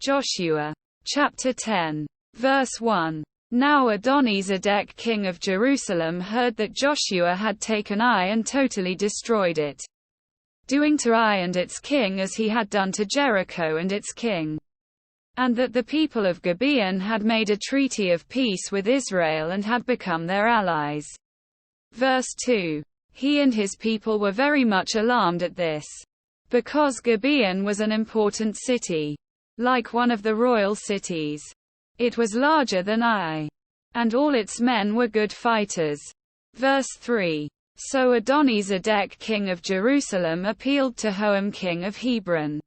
Joshua. Chapter 10. Verse 1. Now Adoni-Zedek king of Jerusalem heard that Joshua had taken Ai and totally destroyed it, doing to Ai and its king as he had done to Jericho and its king, and that the people of Gibeon had made a treaty of peace with Israel and had become their allies. Verse 2. He and his people were very much alarmed at this, because Gibeon was an important city, like one of the royal cities. It was larger than Ai, and all its men were good fighters. Verse 3. So Adoni-Zedek king of Jerusalem appealed to Hoam king of Hebron,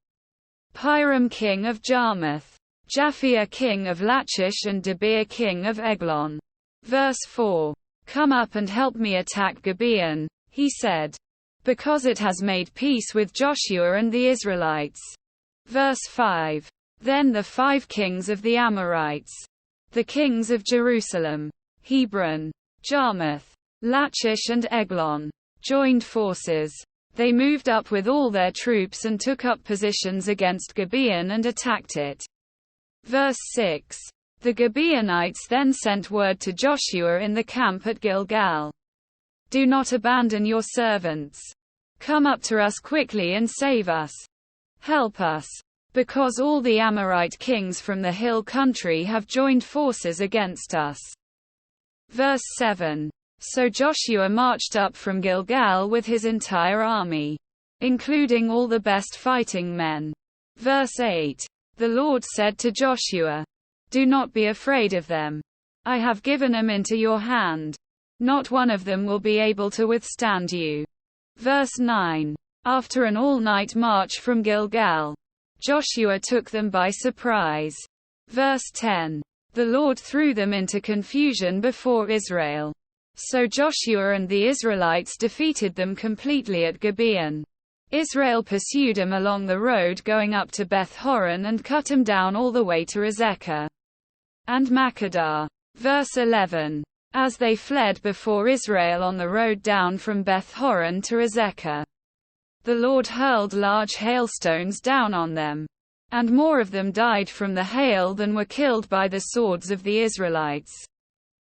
Piram king of Jarmuth, Japhia king of Lachish and Debir king of Eglon. Verse 4. Come up and help me attack Gibeon, he said, because it has made peace with Joshua and the Israelites. Verse 5. Then the 5 kings of the Amorites, the kings of Jerusalem, Hebron, Jarmuth, Lachish and Eglon, joined forces. They moved up with all their troops and took up positions against Gibeon and attacked it. Verse 6. The Gibeonites then sent word to Joshua in the camp at Gilgal. Do not abandon your servants. Come up to us quickly and save us. Help us, because all the Amorite kings from the hill country have joined forces against us. Verse 7. So Joshua marched up from Gilgal with his entire army, including all the best fighting men. Verse 8. The Lord said to Joshua, do not be afraid of them. I have given them into your hand. Not one of them will be able to withstand you. Verse 9. After an all-night march from Gilgal, Joshua took them by surprise. Verse 10. The Lord threw them into confusion before Israel. So Joshua and the Israelites defeated them completely at Gibeon. Israel pursued them along the road going up to Beth-horon and cut them down all the way to Azekah and Makkedah. Verse 11. As they fled before Israel on the road down from Beth-horon to Azekah, the Lord hurled large hailstones down on them, and more of them died from the hail than were killed by the swords of the Israelites.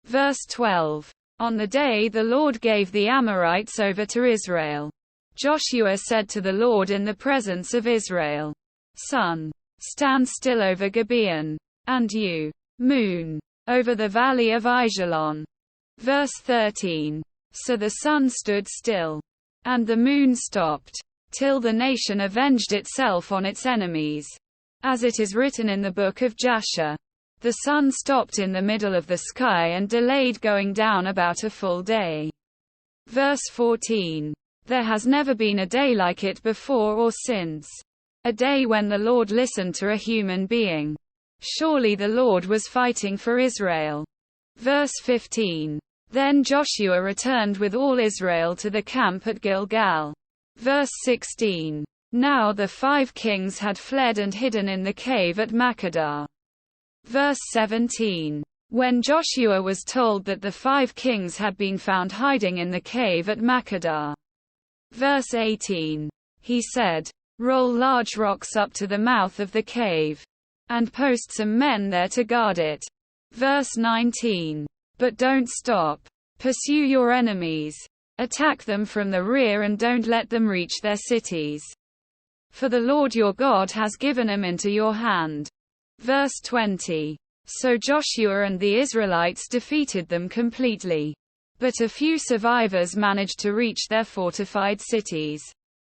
Verse 12. On the day the Lord gave the Amorites over to Israel, Joshua said to the Lord in the presence of Israel, Sun, stand still over Gibeon, and you, moon, over the valley of Aijalon. Verse 13. So the sun stood still, and the moon stopped, till the nation avenged itself on its enemies. As it is written in the book of Jasher, the sun stopped in the middle of the sky and delayed going down about a full day. Verse 14. There has never been a day like it before or since. A day when the Lord listened to a human being. Surely the Lord was fighting for Israel. Verse 15. Then Joshua returned with all Israel to the camp at Gilgal. Verse 16. Now the 5 kings had fled and hidden in the cave at Makkedah. Verse 17. When Joshua was told that the 5 kings had been found hiding in the cave at Makkedah. Verse 18. He said, roll large rocks up to the mouth of the cave, and post some men there to guard it. Verse 19. But don't stop. Pursue your enemies. Attack them from the rear and don't let them reach their cities. For the Lord your God has given them into your hand. Verse 20. So Joshua and the Israelites defeated them completely. But a few survivors managed to reach their fortified cities.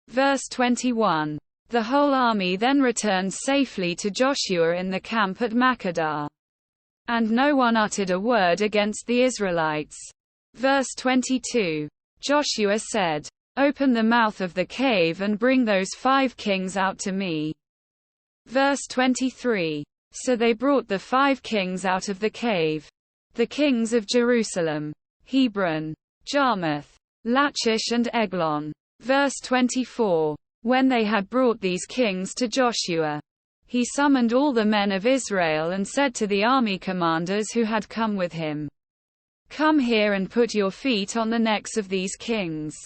Verse 21. The whole army then returned safely to Joshua in the camp at Makkedah. And no one uttered a word against the Israelites. Verse 22. Joshua said, open the mouth of the cave and bring those 5 kings out to me. Verse 23. So they brought the 5 kings out of the cave. The kings of Jerusalem, Hebron, Jarmuth, Lachish and Eglon. Verse 24. When they had brought these kings to Joshua, he summoned all the men of Israel and said to the army commanders who had come with him, come here and put your feet on the necks of these kings.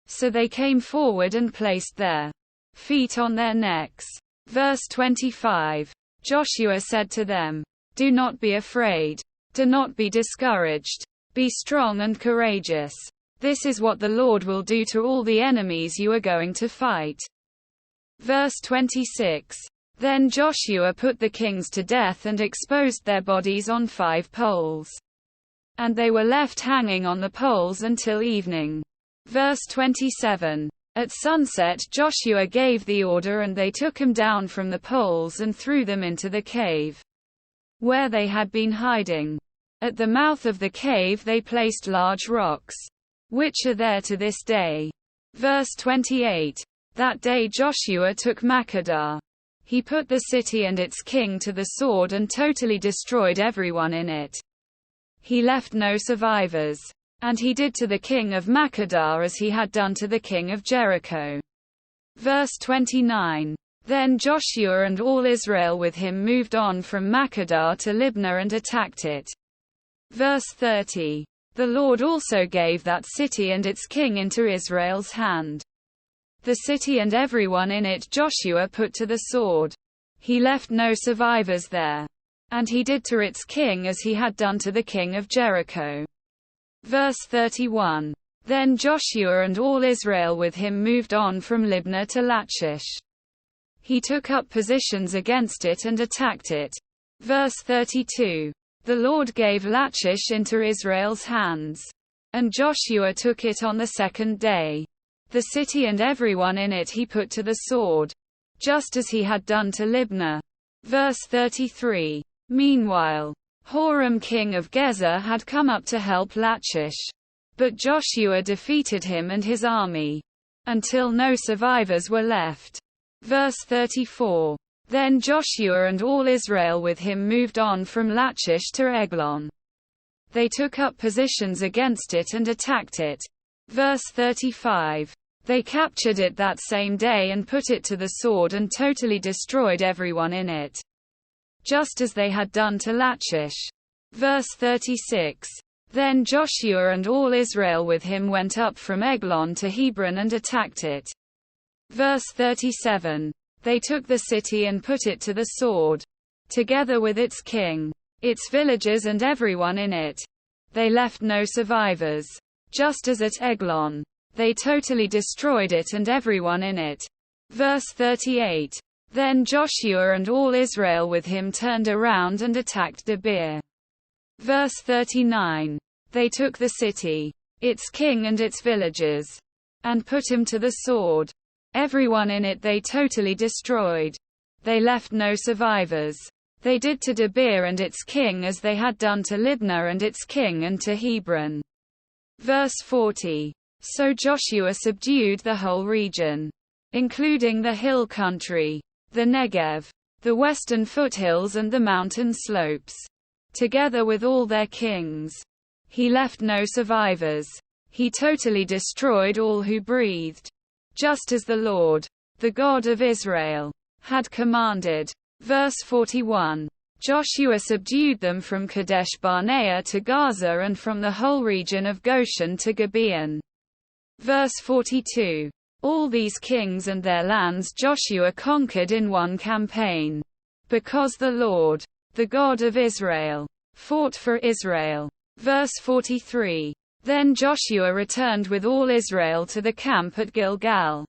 So they came forward and placed their feet on their necks. Verse 25. Joshua said to them, "Do not be afraid. Do not be discouraged. Be strong and courageous. This is what the Lord will do to all the enemies you are going to fight." Verse 26. Then Joshua put the kings to death and exposed their bodies on 5 poles. And they were left hanging on the poles until evening. Verse 27. At sunset Joshua gave the order and they took them down from the poles and threw them into the cave, where they had been hiding. At the mouth of the cave they placed large rocks, which are there to this day. Verse 28. That day Joshua took Makkedah. He put the city and its king to the sword and totally destroyed everyone in it. He left no survivors. And he did to the king of Makkedah as he had done to the king of Jericho. Verse 29. Then Joshua and all Israel with him moved on from Makkedah to Libnah and attacked it. Verse 30. The Lord also gave that city and its king into Israel's hand. The city and everyone in it Joshua put to the sword. He left no survivors there. And he did to its king as he had done to the king of Jericho. Verse 31. Then Joshua and all Israel with him moved on from Libnah to Lachish. He took up positions against it and attacked it. Verse 32. The Lord gave Lachish into Israel's hands. And Joshua took it on the 2nd day. The city and everyone in it he put to the sword, just as he had done to Libnah. Verse 33. Meanwhile, Horam king of Gezer had come up to help Lachish. But Joshua defeated him and his army, until no survivors were left. Verse 34. Then Joshua and all Israel with him moved on from Lachish to Eglon. They took up positions against it and attacked it. Verse 35. They captured it that same day and put it to the sword and totally destroyed everyone in it, just as they had done to Lachish. Verse 36. Then Joshua and all Israel with him went up from Eglon to Hebron and attacked it. Verse 37. They took the city and put it to the sword, together with its king, its villages and everyone in it. They left no survivors. Just as at Eglon, they totally destroyed it and everyone in it. Verse 38. Then Joshua and all Israel with him turned around and attacked Debir. Verse 39. They took the city, its king and its villages, and put him to the sword. Everyone in it they totally destroyed. They left no survivors. They did to Debir and its king as they had done to Libnah and its king and to Hebron. Verse 40. So Joshua subdued the whole region, including the hill country, the Negev, the western foothills and the mountain slopes, together with all their kings. He left no survivors. He totally destroyed all who breathed, just as the Lord, the God of Israel, had commanded. Verse 41. Joshua subdued them from Kadesh Barnea to Gaza and from the whole region of Goshen to Gibeon. Verse 42. All these kings and their lands Joshua conquered in one campaign, because the Lord, the God of Israel, fought for Israel. Verse 43. Then Joshua returned with all Israel to the camp at Gilgal.